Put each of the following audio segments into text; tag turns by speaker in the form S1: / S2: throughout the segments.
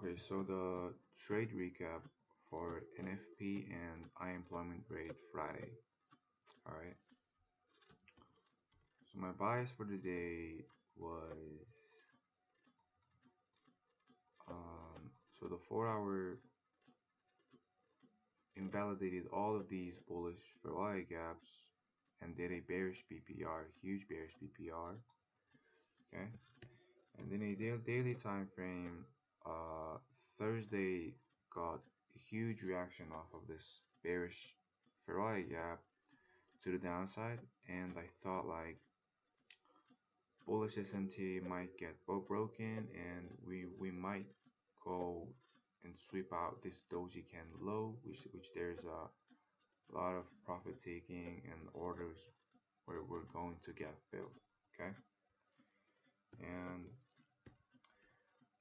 S1: Okay, so the trade recap for NFP and unemployment rate Friday. All right. So my bias for the day was so the 4 hour invalidated all of these bullish Ferrari gaps and did a bearish BPR, huge bearish BPR. Okay. And then a daily time frame, uh, Thursday got a huge reaction off of this bearish Ferrari gap to the downside, and I thought like bullish SMT might get broken, and we might go and sweep out this doji candle low, which there's a lot of profit taking and orders where we're going to get filled. Okay, and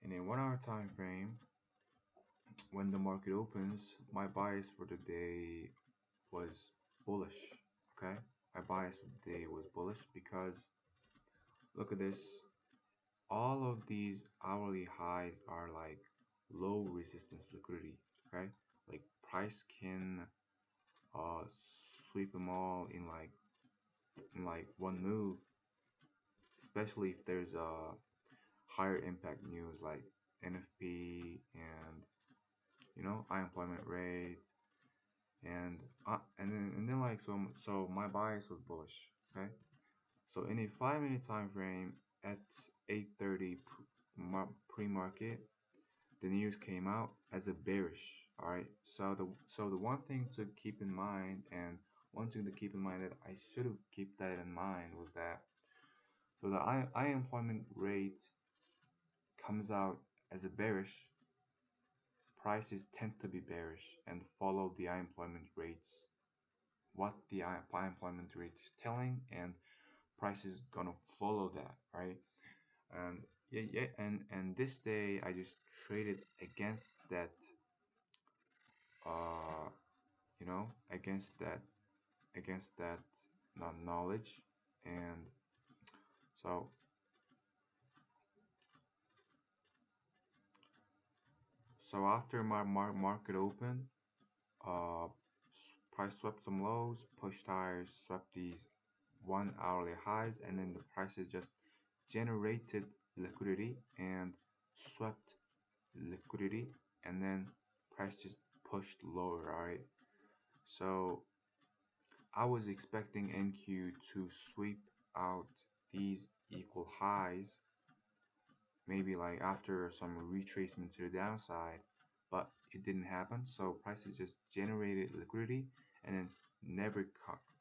S1: in a 1 hour time frame, when the market opens, my bias for the day was bullish. Okay, my bias for the day was bullish because look at this. All of these hourly highs are like low resistance liquidity. Okay, like price can uh sweep them all in like one move, especially if there's a higher impact news like NFP and unemployment rate and then like so my bias was bullish. Okay, so in a 5 minute time frame at 8:30 pre-market, the news came out as a bearish. All right, so the one thing to keep in mind, and one thing to keep in mind that I should have kept that in mind, was that so the unemployment rate comes out as a bearish, prices tend to be bearish and follow the unemployment rates, what the unemployment rate is telling, and price is gonna follow that, right? And and this day I just traded uh against that knowledge. And so after my market open, uh price swept some lows, pushed higher, swept these 1 hourly highs, and then the prices just generated liquidity and swept liquidity, and then price just pushed lower. All right, so I was expecting NQ to sweep out these equal highs, maybe like after some retracement to the downside, but it didn't happen. So prices just generated liquidity and then never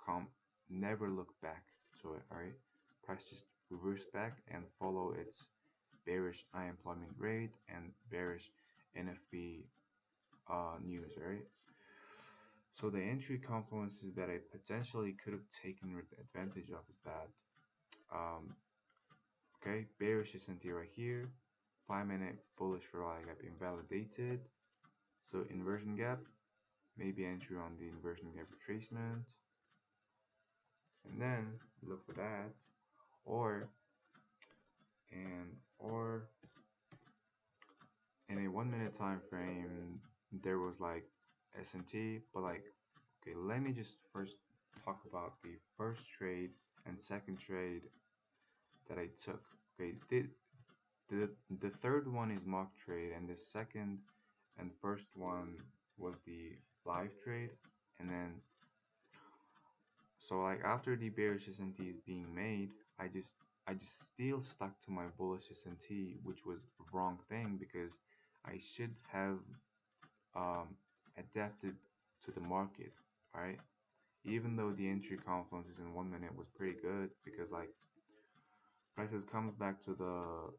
S1: come, never look back to it. All right, price just reversed back and follow its bearish unemployment rate and bearish NFP news. All right. So the entry confluences that I potentially could have taken advantage of is that, um, okay, bearish S&T right here, 5 minute bullish Ferrari gap invalidated. So inversion gap, maybe entry on the inversion gap retracement, and then look for that, or or in a 1 minute time frame, there was like S&T, but like, okay, let me just first talk about the first trade and second trade that I took. Okay, the third one is mock trade, and the second and first one was the live trade. And then so like after the bearish S&T is being made, I just still stuck to my bullish S&T, which was the wrong thing because I should have um, adapted to the market, right? Even though the entry confluences in 1 minute was pretty good, because like prices comes back to the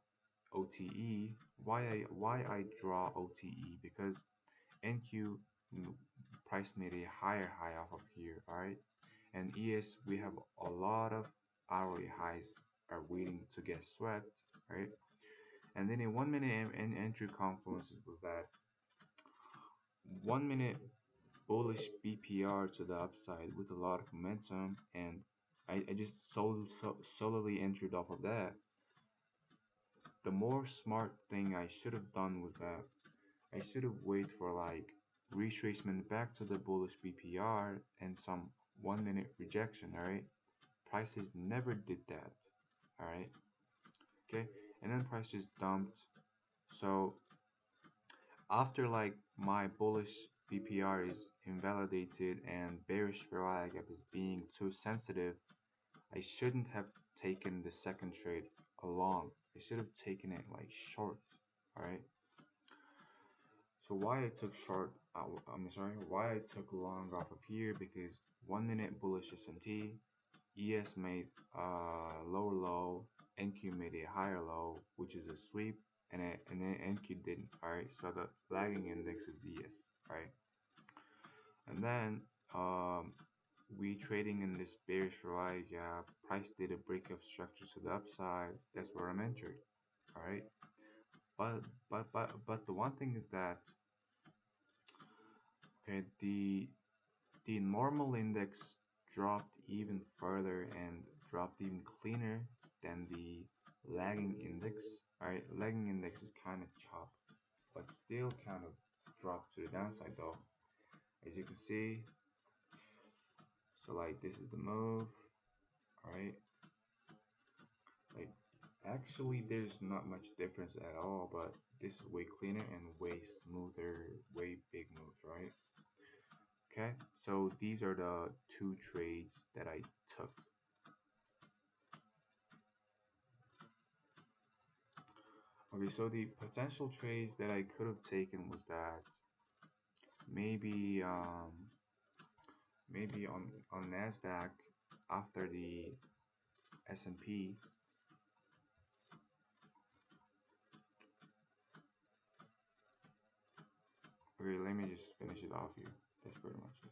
S1: OTE. Why I draw OTE? Because NQ price made a higher high off of here, all right? And ES, we have a lot of hourly highs are waiting to get swept, right? And then in 1 minute entry confluences was that 1 minute bullish BPR to the upside with a lot of momentum, and I just solely entered off of that. The more smart thing I should have done was that I should have waited for like retracement back to the bullish BPR and some 1 minute rejection, alright? Prices never did that, alright? Okay, and then price just dumped. So after like my bullish BPR is invalidated and bearish fair value gap is being too sensitive, I shouldn't have taken the second trade along. I should have taken it like short, alright? So why I took short, I'm sorry, why I took long off of here, because 1 minute bullish SMT, ES made a lower low, NQ made a higher low, which is a sweep, and then NQ didn't, alright? So the lagging index is ES, alright? And then we trading in this bearish Rye gap, price did a breakup structure to the upside, that's where I'm entered, alright? But the one thing is that, okay, the normal index dropped even further and dropped even cleaner than the lagging index. Alright, lagging index is kind of chopped, but still kind of dropped to the downside though, as you can see. So like this is the move, alright. Like actually there's not much difference at all, but this is way cleaner and way smoother, way big moves, right? Okay, so these are the two trades that I took. Okay, so the potential trades that I could have taken was that maybe maybe on Nasdaq after the S&P. Okay, let me just finish it off here. That's pretty much it.